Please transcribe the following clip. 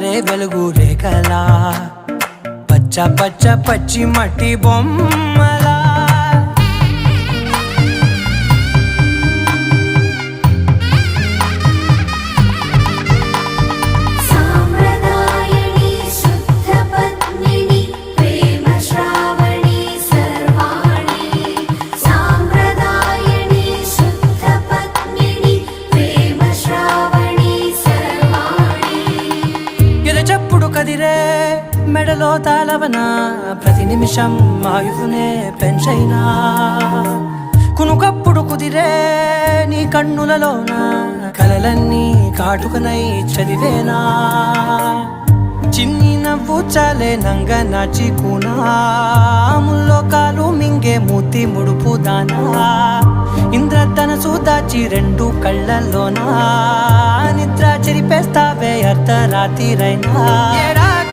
జారే వెలుగు రేఖలా పచ్చ పచ్చ పచ్చి మట్టి బొమ్మలా చెప్పుడు కదిరే మెడలో తాళవన ప్రతి నిమిషం ఆయుధునే పెంచైనా కునుకప్పుడు కుదిరే నీ కన్నులలోన కలలన్నీ కాటుకనై చదివేనా చిన్ని నవ్వు చాలే నంగ నాచి కూనాముల్లో కాలు మింగే మూతి ముడుపు దానా ఇంద్రధనసు దాచి రెండు కళ్ళల్లోనా నిద్ర చెరిపేస్తావే అర్ధరాత్రిరైనా